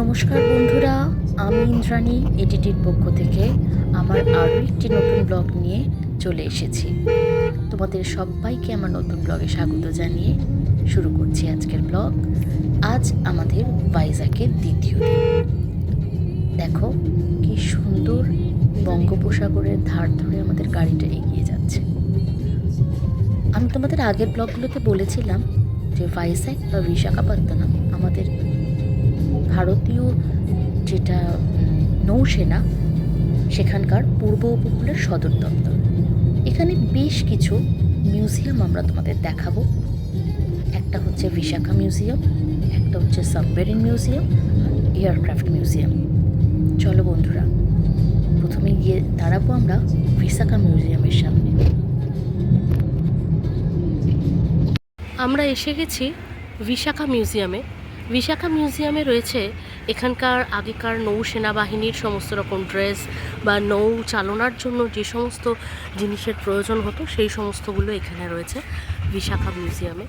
নমস্কার বন্ধুরা, আমি ইন্দ্রাণী এডিটির পক্ষ থেকে আমার আরও একটি নতুন ব্লগ নিয়ে চলে এসেছি। তোমাদের সবাইকে আমার নতুন ব্লগে স্বাগত জানিয়ে শুরু করছি আজকের ব্লগ। আজ আমাদের ভাইজ্যাগের দ্বিতীয় দিন। দেখো কি সুন্দর বঙ্গোপসাগরের ধার ধরে আমাদের গাড়িটা এগিয়ে যাচ্ছে। আমি তোমাদের আগের ব্লগগুলোতে বলেছিলাম যে ভাইজ্যাগ বা বিশাখাপত্তনম আমাদের ভারতীয় যেটা নৌসেনা সেখানকার পূর্ব উপকূলের সদর দপ্তর। এখানে বেশ কিছু মিউজিয়াম আমরা তোমাদের দেখাবো। একটা হচ্ছে বিশাখা মিউজিয়াম, একটা হচ্ছে সাবমেরিন মিউজিয়াম, এয়ারক্রাফট মিউজিয়াম। চলো বন্ধুরা, প্রথমে গিয়ে দাঁড়াবো আমরা বিশাখা মিউজিয়ামের সামনে। আমরা এসে গেছি বিশাখা মিউজিয়ামে। বিশাখা মিউজিয়ামে রয়েছে এখানকার আগেকার নৌসেনা বাহিনীর সমস্ত রকম ড্রেস বা নৌ চালনার জন্য যে সমস্ত জিনিসের প্রয়োজন হতো সেই সমস্তগুলো এখানে রয়েছে বিশাখা মিউজিয়ামে।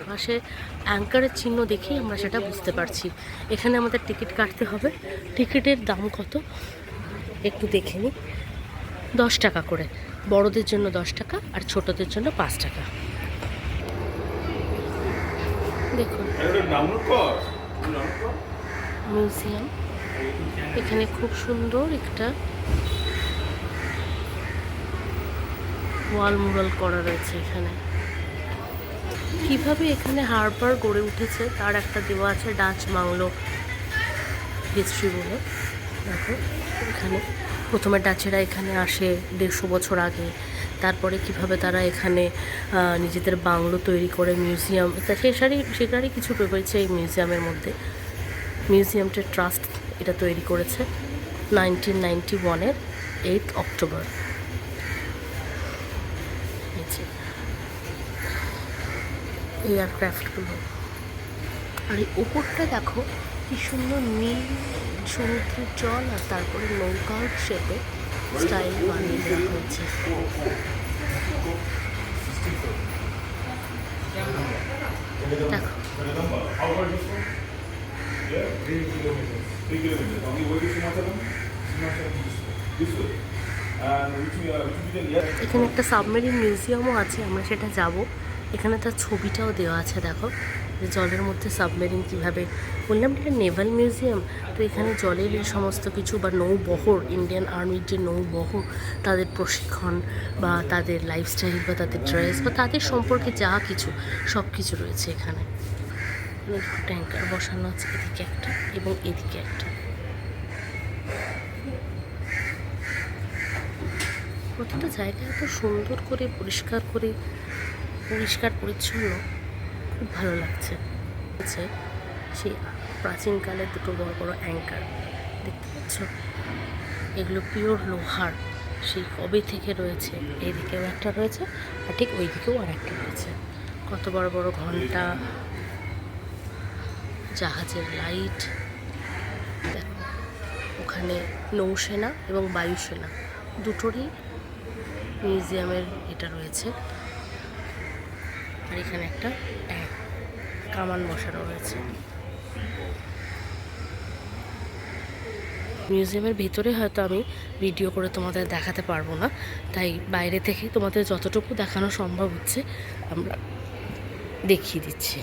পাশে অ্যাঙ্কারের চিহ্ন দেখেই আমরা সেটা বুঝতে পারছি। এখানে আমাদের টিকিট কাটতে হবে। টিকিটের দাম কত একটু দেখে নিই। 10 টাকা করে, বড়দের জন্য 10 টাকা আর ছোটদের জন্য 5 টাকা। দেখুন মিউজিয়াম, এখানে খুব সুন্দর একটা ওয়াল মুরাল করা রয়েছে। এখানে কিভাবে এখানে হারবার গড়ে উঠেছে তার একটা দেওয়া আছে, ডাচ বাংলো হিস্ট্রি বলে। দেখো এখানে প্রথমে ডাচেরা এখানে আসে 150 বছর আগে, তারপরে কিভাবে তারা এখানে নিজেদের বাংলো তৈরি করে মিউজিয়াম, সেটারই কিছু রয়েছে এই মিউজিয়ামের মধ্যে। মিউজিয়ামটা ট্রাস্ট এটা তৈরি করেছে 1991-এর 8 অক্টোবর। এয়ারক্রাফটগুলো, আর এই ওপরটা দেখো কি সুন্দর নীল সমুদ্রের জল, আর তারপরে নৌকার শেপে স্টাইল বানিয়ে দেওয়া হয়েছে। দেখো এখানে একটা সাবমেরিন মিউজিয়ামও আছে, আমরা সেটা যাব। এখানে তার ছবিটাও দেওয়া আছে। দেখো যে জলের মধ্যে সাবমেরিন কীভাবে, বললাম এটা নেভাল মিউজিয়াম। তো এখানে জলের এই সমস্ত কিছু বা নৌবহর, ইন্ডিয়ান আর্মির যে নৌবহর, তাদের প্রশিক্ষণ বা তাদের লাইফস্টাইল বা তাদের ড্রেস বা তাদের সম্পর্কে যা কিছু সব কিছু রয়েছে এখানে। ট্যাঙ্কার বসানো আছে এদিকে একটা এবং এদিকে একটা। প্রতিটা জায়গা এত সুন্দর করে পরিষ্কার পরিচ্ছন্ন, খুব ভালো লাগছে। সেই প্রাচীনকালের দুটো বড় বড় অ্যাঙ্কার দেখতে পাচ্ছ, এগুলো পিওর লোহার, সেই কবে থেকে রয়েছে। এইদিকেও একটা রয়েছে আর ঠিক ওই দিকেও আর একটা রয়েছে। কত বড় বড় ঘন্টা, জাহাজের লাইট। ওখানে নৌসেনা এবং বায়ুসেনা দুটোরই মিউজিয়ামের এটা রয়েছে। আর এখানে একটা কামান বসানো রয়েছে। মিউজিয়ামের ভিতরে হয়তো আমি ভিডিও করে তোমাদের দেখাতে পারবো না, তাই বাইরে থেকে তোমাদের যতটুকু দেখানো সম্ভব হচ্ছে আমরা দেখিয়ে দিচ্ছি।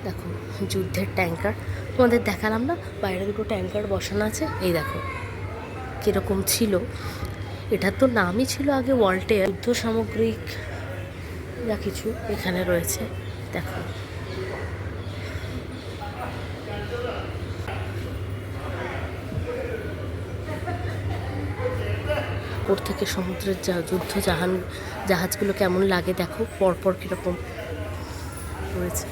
দেখো যুদ্ধের ট্যাঙ্কার তোমাদের দেখালাম না, বাইরে দুটো ট্যাঙ্কার বসানো আছে। এই দেখো কীরকম ছিল। এটার তো নামই ছিল আগে ওয়াল্টেয়ার। যুদ্ধ সামগ্রিক যা কিছু এখানে রয়েছে দেখো। ওর থেকে সমুদ্রের যুদ্ধ জাহাজগুলো কেমন লাগে দেখো, পরপর কীরকম রয়েছে।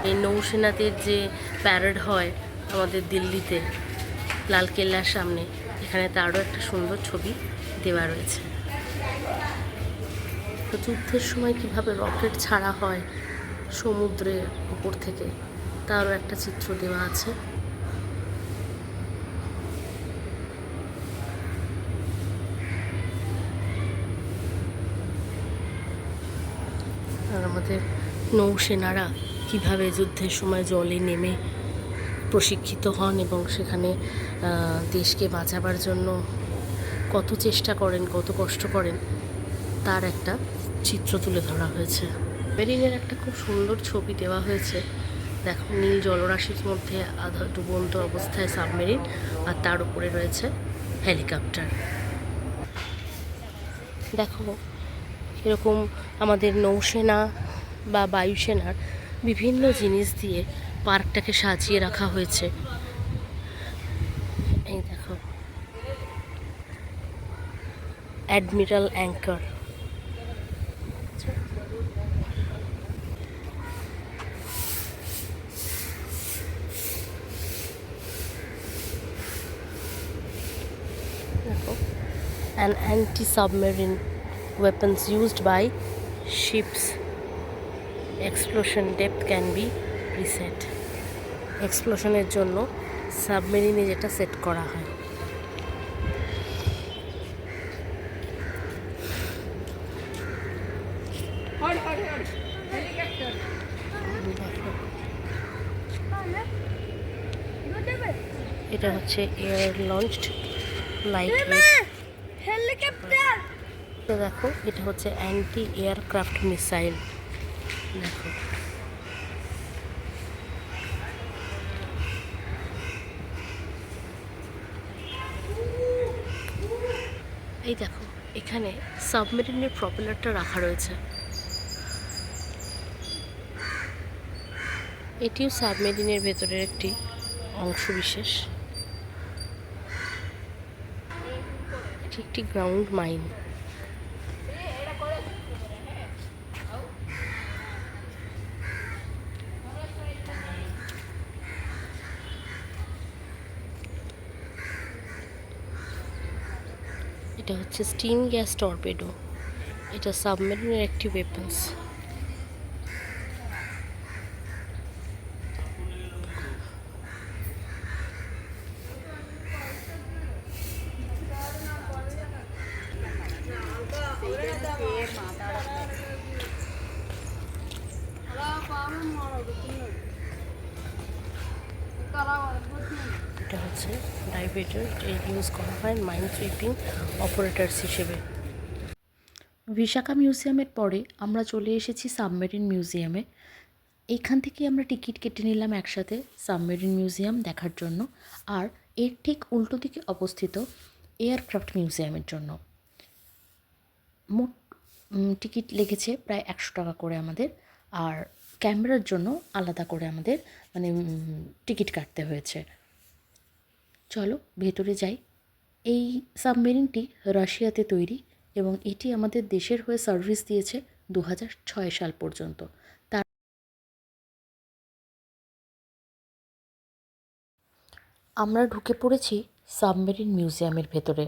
এই নৌসেনাদের যে প্যারেড হয় আমাদের দিল্লিতে লালকেল্লার সামনে, এখানে তারও একটা সুন্দর ছবি দেওয়া রয়েছে। তো যুদ্ধের সময় কীভাবে রকেট ছাড়া হয় সমুদ্রের উপর থেকে, তারও একটা চিত্র দেওয়া আছে। আর আমাদের নৌসেনারা কীভাবে যুদ্ধের সময় জলে নেমে প্রশিক্ষিত হন এবং সেখানে দেশকে বাঁচাবার জন্য কত চেষ্টা করেন, কত কষ্ট করেন, তার একটা চিত্র তুলে ধরা হয়েছে। মেরিনের একটা খুব সুন্দর ছবি দেওয়া হয়েছে। দেখো, নীল জলরাশির মধ্যে আধা ডুবন্ত অবস্থায় সাবমেরিন, আর তার উপরে রয়েছে হেলিকপ্টার। দেখো, এরকম আমাদের নৌসেনা বা বায়ুসেনার বিভিন্ন জিনিস দিয়ে পার্কটাকে সাজিয়ে রাখা হয়েছে। এই দেখো, অ্যাডমিরাল অ্যাঙ্কার। দেখো, an anti-submarine weapons used by ships. Explosion depth can be reset. এক্সপ্লোশনের জন্য সাবমেরিনে যেটা সেট করা হয়। এটা হচ্ছে এয়ার লঞ্চড লাইট হেলিকপ্টার। তো দেখো, এটা হচ্ছে অ্যান্টি এয়ারক্রাফট মিসাইল। দেখো, এই দেখো, এখানে সাবমেরিনের প্রপেলারটা রাখা রয়েছে। এটিও সাবমেরিনের ভেতরের একটি অংশ বিশেষ। এটি একটি গ্রাউন্ড মাইন। এটা হচ্ছে স্টিম গ্যাস টর্পেডো। এটা সাবমেরিনের একটি ওয়েপন্স। এটা হচ্ছে ডাইভেটর, ইউজ করা হয় মাইন সুইপিং অপারেটরস হিসেবে। বিশাখা মিউজিয়ামের পরে আমরা চলে এসেছি সাবমেরিন মিউজিয়ামে। এইখান থেকে আমরা টিকিট কেটে নিলাম একসাথে সাবমেরিন মিউজিয়াম দেখার জন্য, আর এর ঠিক উল্টো দিকে অবস্থিত এয়ারক্রাফট মিউজিয়ামের জন্য। মোট টিকিট লেগেছে প্রায় 100 টাকা করে আমাদের, আর ক্যামেরার জন্য আলাদা করে আমাদের টিকিট কাটতে হয়েছে। চলো ভেতরে যাই। এই সাবমেরিনটি রাশিয়াতে তৈরি এবং এটি আমাদের দেশের হয়ে সার্ভিস দিয়েছে 2006 সাল পর্যন্ত। তার আমরা ঢুকে পড়েছি সাবমেরিন মিউজিয়ামের ভেতরে।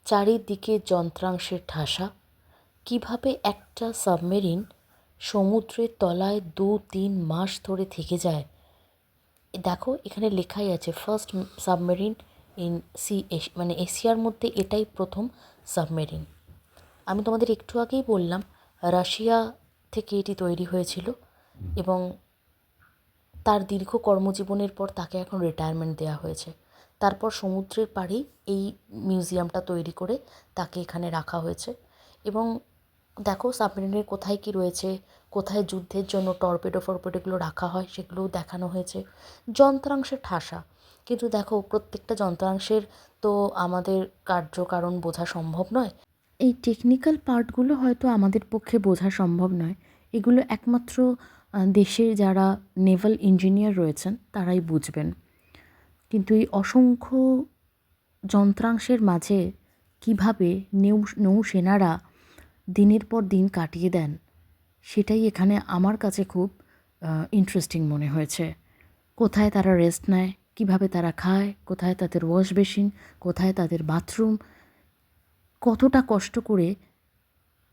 চারিদিকে যন্ত্রাংশের ঠাসা। কিভাবে একটা সাবমেরিন সমুদ্রের তলায় 2-3 মাস ধরে থেকে যায়। দেখো, এখানে লেখাই আছে ফার্স্ট সাবমেরিন ইন সি, এশিয়ার মধ্যে এটাই প্রথম সাবমেরিন। আমি তোমাদের একটু আগেই বললাম রাশিয়া থেকে এটি তৈরি হয়েছিল এবং তার দীর্ঘ কর্মজীবনের পর তাকে এখন রিটায়ারমেন্ট দেওয়া হয়েছে। তারপর সমুদ্রের পাড়েই এই মিউজিয়ামটা তৈরি করে তাকে এখানে রাখা হয়েছে। এবং দেখো, সাবমেরিনের কোথায় কী রয়েছে, কোথায় যুদ্ধের জন্য টর্পেডোগুলো রাখা হয় সেগুলোও দেখানো হয়েছে। যন্ত্রাংশে ঠাসা, কিন্তু দেখো প্রত্যেকটা যন্ত্রাংশের তো আমাদের কার্যকারণ বোঝা সম্ভব নয়। এই টেকনিক্যাল পার্টগুলো হয়তো আমাদের পক্ষে বোঝা সম্ভব নয়, এগুলো একমাত্র দেশের যারা নেভাল ইঞ্জিনিয়ার রয়েছেন তারাই বুঝবেন। কিন্তু এই অসংখ্য যন্ত্রাংশের মাঝে কীভাবে নৌসেনারা দিনের পর দিন কাটিয়ে দেন, সেটাই এখানে আমার কাছে খুব ইন্টারেস্টিং মনে হয়েছে। কোথায় তারা রেস্ট নেয়, কীভাবে তারা খায়, কোথায় তাদের ওয়াশ বেসিন, কোথায় তাদের বাথরুম, কতটা কষ্ট করে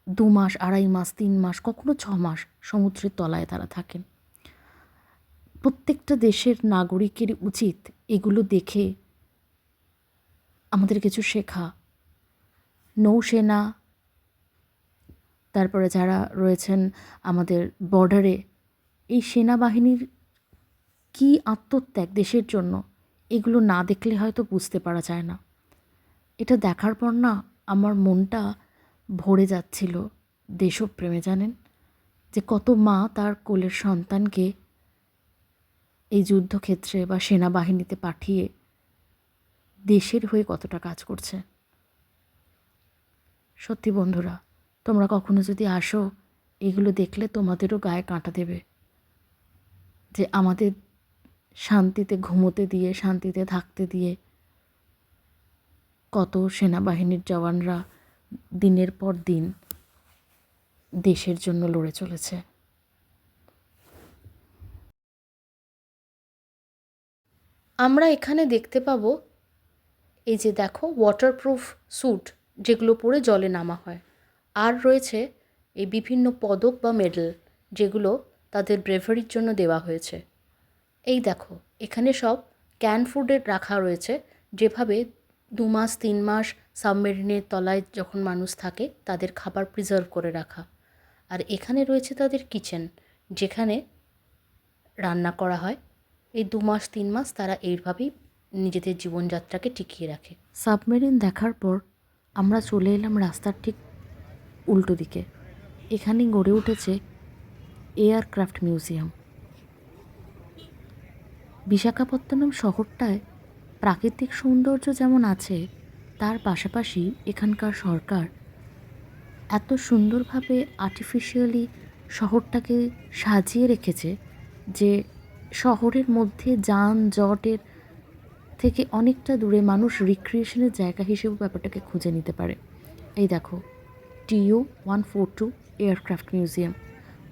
2 মাস, 2.5 মাস, 3 মাস, কখনো 6 মাস সমুদ্রের তলায় তারা থাকেন। প্রত্যেকটা দেশের নাগরিকের উচিত এগুলো দেখে আমাদের কিছু শেখা। নৌসেনা তারপরে যারা রয়েছেন আমাদের বর্ডারে, এই সেনাবাহিনীর কী আত্মত্যাগ দেশের জন্য, এগুলো না দেখলে হয়তো বুঝতে পারা যায় না। এটা দেখার পর না আমার মনটা ভরে যাচ্ছিল দেশপ্রেমে, জানেন, যে কত মা তার কোলের সন্তানকে এই যুদ্ধক্ষেত্রে বা সেনাবাহিনীতে পাঠিয়ে দেশের হয়ে কতটা কাজ করছে। সত্যি বন্ধুরা, তোমরা কখনো যদি আসো, এগুলো দেখলে তোমাদেরও গায়ে কাঁটা দেবে, যে আমাদের শান্তিতে ঘুমোতে দিয়ে, শান্তিতে থাকতে দিয়ে কত সেনাবাহিনীর জওয়ানরা দিনের পর দিন দেশের জন্য লড়ে চলেছে। আমরা এখানে দেখতে পাবো, এই যে দেখো, ওয়াটারপ্রুফ স্যুট যেগুলো পরে জলে নামা হয়, আর রয়েছে এই বিভিন্ন পদক বা মেডেল যেগুলো তাদের ব্রেভারির জন্য দেওয়া হয়েছে। এই দেখো, এখানে সব ক্যান ফুডের রাখা রয়েছে, যেভাবে 2 মাস 3 মাস সাবমেরিনের তলায় যখন মানুষ থাকে তাদের খাবার প্রিজার্ভ করে রাখা। আর এখানে রয়েছে তাদের কিচেন, যেখানে রান্না করা হয়। এই 2 মাস 3 মাস তারা এইভাবেই নিজেদের জীবনযাত্রাকে টিকিয়ে রাখে। সাবমেরিন দেখার পর আমরা চলে এলাম রাস্তার ঠিক উল্টো দিকে। এখানে গড়ে উঠেছে এয়ারক্রাফট মিউজিয়াম। বিশাখাপত্তনম শহরটায় প্রাকৃতিক সৌন্দর্য যেমন আছে, তার পাশাপাশি এখানকার সরকার এত সুন্দরভাবে আর্টিফিশিয়ালি শহরটাকে সাজিয়ে রেখেছে যে শহরের মধ্যে যানজটের থেকে অনেকটা দূরে মানুষ রিক্রিয়েশনের জায়গা হিসেবে ব্যাপারটাকে খুঁজে নিতে পারে। এই দেখো, TU-142 এয়ারক্রাফট মিউজিয়াম।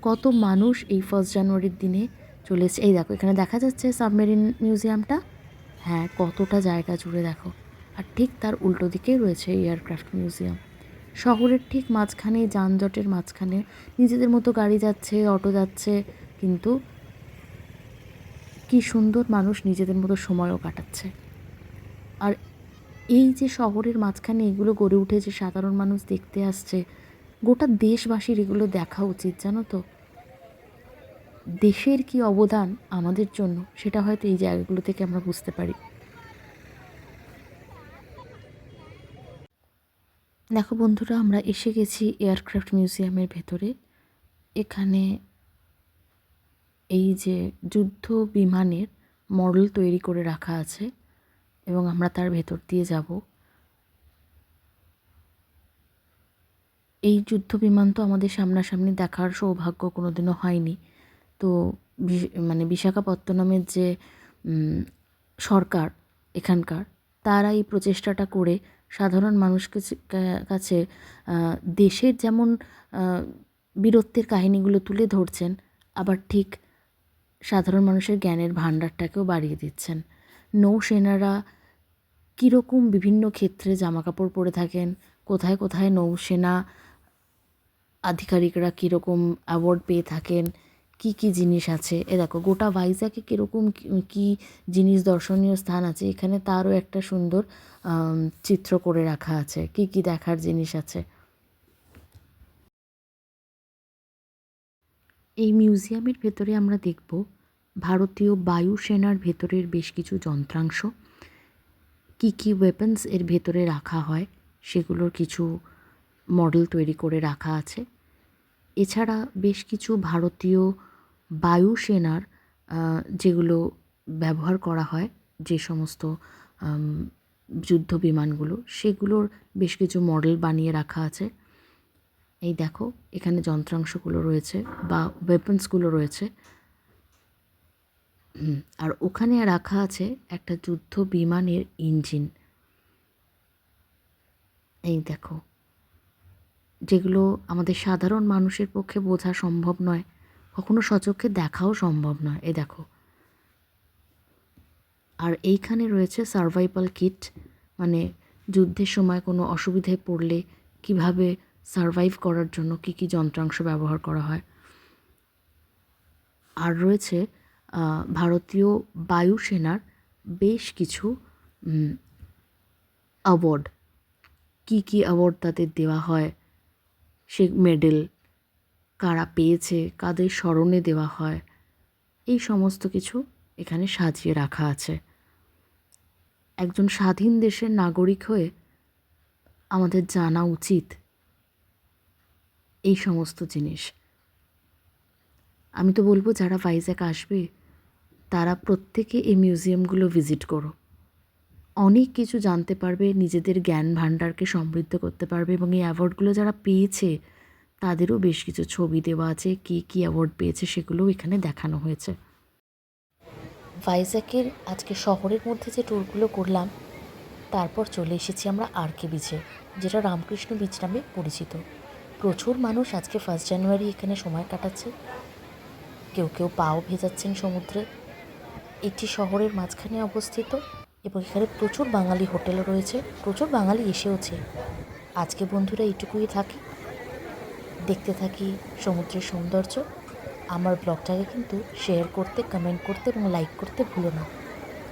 কত মানুষ এই 1 জানুয়ারির দিনে চলেছে। এই দেখো, এখানে দেখা যাচ্ছে সাবমেরিন মিউজিয়ামটা। হ্যাঁ, কতটা জায়গা জুড়ে দেখো। আর ঠিক তার উল্টো দিকেই রয়েছে এয়ারক্রাফট মিউজিয়াম। শহরের ঠিক মাঝখানে, যানজটের মাঝখানে নিজেদের মতো গাড়ি যাচ্ছে, অটো যাচ্ছে, কিন্তু কি সুন্দর মানুষ নিজেদের মতো সময়ও কাটাচ্ছে। আর এই যে শহরের মাঝখানে এগুলো গড়ে উঠেছে, সাধারণ মানুষ দেখতে আসছে, গোটা দেশবাসীর এগুলো দেখা উচিত, জানো তো। দেশের কি অবদান আমাদের জন্য, সেটা হয়তো এই জায়গাগুলো থেকে আমরা বুঝতে পারি। দেখো বন্ধুরা, আমরা এসে গেছি এয়ারক্রাফট মিউজিয়ামের ভেতরে। এখানে এই যে যুদ্ধ বিমানের মডেল তৈরি করে রাখা আছে এবং আমরা তার ভেতর দিয়ে যাব। এই যুদ্ধ বিমান তো আমাদের সামনাসামনি দেখার সৌভাগ্য কোনোদিনও হয়নি। তো মানে বিশাখাপত্তনমের যে সরকার এখানকার, তারা এই প্রচেষ্টাটা করে সাধারণ মানুষকে কাছে দেশের যেমন বীরত্বের কাহিনীগুলো তুলে ধরছেন, আবার ঠিক সাধারণ মানুষের জ্ঞানের ভাণ্ডারটাকেও বাড়িয়ে দিচ্ছেন। নৌসেনারা কীরকম বিভিন্ন ক্ষেত্রে জামাকাপড় পরে থাকেন, কোথায় কোথায় নৌসেনা আধিকারিকরা কীরকম অ্যাওয়ার্ড পেয়ে থাকেন, কি কি জিনিস আছে। এ দেখো, গোটা ভাইজ্যাগে কীরকম কী জিনিস, দর্শনীয় স্থান আছে, এখানে তারও একটা সুন্দর চিত্র করে রাখা আছে, কি কি দেখার জিনিস আছে। এই মিউজিয়ামের ভেতরে আমরা দেখব ভারতীয় বায়ুসেনার ভেতরের বেশ কিছু যন্ত্রাংশ, কি কি ওয়েপন্স এর ভেতরে রাখা হয় সেগুলোর কিছু মডেল তৈরি করে রাখা আছে। এছাড়া বেশ কিছু ভারতীয় বায়ুসেনার যেগুলো ব্যবহার করা হয়, যে সমস্ত যুদ্ধ বিমানগুলো, সেগুলোর বেশ কিছু মডেল বানিয়ে রাখা আছে। এই দেখো, এখানে যন্ত্রাংশগুলো রয়েছে বা ওয়েপন্সগুলো রয়েছে। আর ওখানে রাখা আছে একটা যুদ্ধ বিমানের ইঞ্জিন। এই দেখো, যেগুলো আমাদের সাধারণ মানুষের পক্ষে বোঝা সম্ভব নয়, কখনো সচক্ষে দেখাও সম্ভব নয়। এই দেখো, আর এইখানে রয়েছে সার্ভাইভাল কিট, মানে যুদ্ধের সময় কোনো অসুবিধায় পড়লে কিভাবে সার্ভাইভ করার জন্য কী কী যন্ত্রাংশ ব্যবহার করা হয়। আর রয়েছে ভারতীয় বায়ুসেনার বেশ কিছু অ্যাওয়ার্ড, কী কী অ্যাওয়ার্ড তাদের দেওয়া হয়, সে মেডেল কারা পেয়েছে, কাদের স্মরণে দেওয়া হয়, এই সমস্ত কিছু এখানে সাজিয়ে রাখা আছে। একজন স্বাধীন দেশের নাগরিক হয়ে আমাদের জানা উচিত এই সমস্ত জিনিস। আমি তো বলবো যারা ভাইজ্যাক আসবে তারা প্রত্যেকে এই মিউজিয়ামগুলো ভিজিট করো। অনেক কিছু জানতে পারবে, নিজেদের জ্ঞান ভাণ্ডারকে সমৃদ্ধ করতে পারবে, এবং এই অ্যাওয়ার্ডগুলো যারা পেয়েছে তাদেরও বেশ কিছু ছবি দেওয়া আছে, কী কী অ্যাওয়ার্ড পেয়েছে সেগুলোও এখানে দেখানো হয়েছে। ভাইজ্যাকের আজকে শহরের মধ্যে যে ট্যুরগুলো করলাম, তারপর চলে এসেছি আমরা আরকে বিচে, যেটা রামকৃষ্ণ বিচ নামে পরিচিত। প্রচুর মানুষ আজকে 1 জানুয়ারি এখানে সময় কাটাচ্ছে, কেউ কেউ পাও ভেজাচ্ছেন সমুদ্রে। এটি শহরের মাঝখানে অবস্থিত এবং এখানে প্রচুর বাঙালি হোটেলও রয়েছে, প্রচুর বাঙালি এসেওছে। আজকে বন্ধুরা এইটুকুই থাকি, দেখতে থাকি সমুদ্রের সৌন্দর্য। আমার ব্লগটাকে কিন্তু শেয়ার করতে, কমেন্ট করতে এবং লাইক করতে ভুলো না,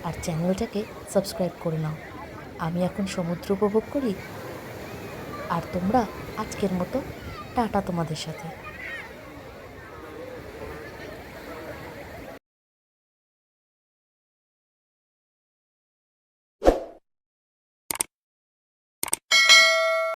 আর চ্যানেলটাকে সাবস্ক্রাইব করে নাও। আমি এখন সমুদ্র উপভোগ করি, আর তোমরা আজকের মতো টাটা তোমাদের সাথে।